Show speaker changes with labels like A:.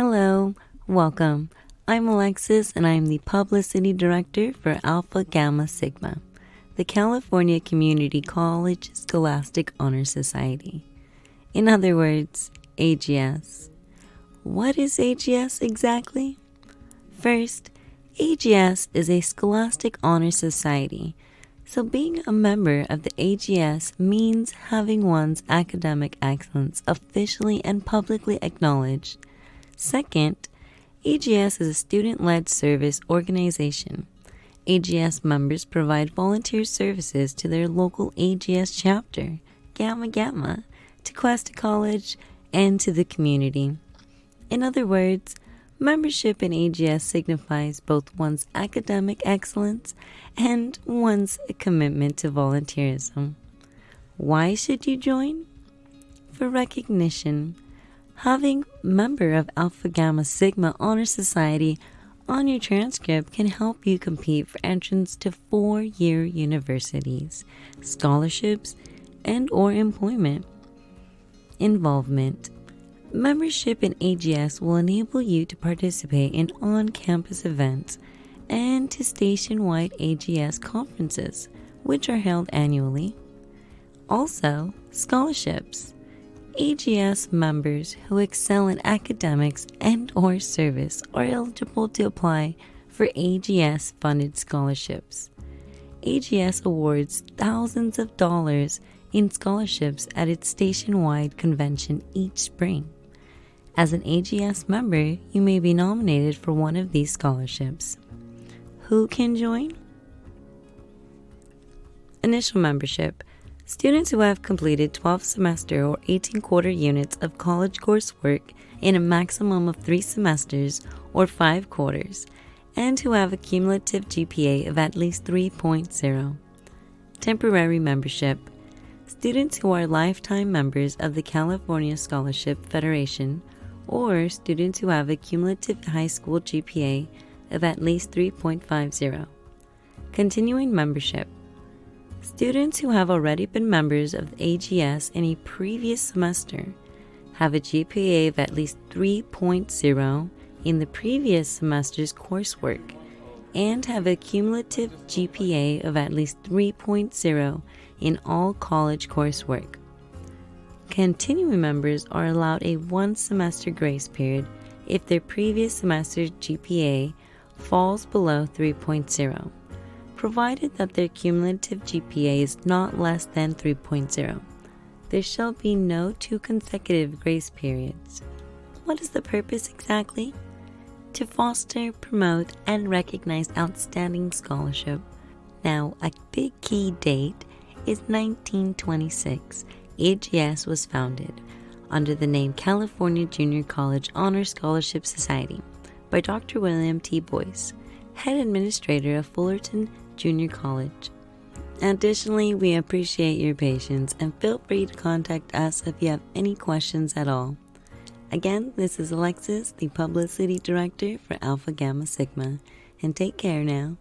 A: Hello, welcome. I'm Alexis and I'm the Publicity Director for Alpha Gamma Sigma, the California Community College Scholastic Honor Society. In other words, AGS. What is AGS exactly? First, AGS is a Scholastic Honor Society, so being a member of the AGS means having one's academic excellence officially and publicly acknowledged. Second, AGS is a student-led service organization. AGS members provide volunteer services to their local AGS chapter, Gamma Gamma, to Cuesta College, and to the community. In other words, membership in AGS signifies both one's academic excellence and one's commitment to volunteerism. Why should you join? For recognition. Having member of Alpha Gamma Sigma Honor Society on your transcript can help you compete for entrance to 4-year universities, scholarships, and/or employment. Involvement. Membership in AGS will enable you to participate in on-campus events and to station-wide AGS conferences, which are held annually. Also, scholarships. AGS members who excel in academics and/or service are eligible to apply for AGS-funded scholarships. AGS awards thousands of dollars in scholarships at its station-wide convention each spring. As an AGS member, you may be nominated for one of these scholarships. Who can join? Initial membership. Students who have completed 12-semester or 18-quarter units of college coursework in a maximum of 3 semesters or 5 quarters, and who have a cumulative GPA of at least 3.0. Temporary membership. Students who are lifetime members of the California Scholarship Federation, or students who have a cumulative high school GPA of at least 3.50. Continuing membership. Students who have already been members of the AGS in a previous semester, have a GPA of at least 3.0 in the previous semester's coursework, and have a cumulative GPA of at least 3.0 in all college coursework. Continuing members are allowed a 1-semester grace period if their previous semester's GPA falls below 3.0. provided that their cumulative GPA is not less than 3.0. There shall be no 2 consecutive grace periods. What is the purpose exactly? To foster, promote, and recognize outstanding scholarship. Now, a big key date is 1926. AGS was founded under the name California Junior College Honor Scholarship Society by Dr. William T. Boyce, head administrator of Fullerton Junior College. Additionally, we appreciate your patience and feel free to contact us if you have any questions at all. Again, this is Alexis, the Publicity Director for Alpha Gamma Sigma, and take care now.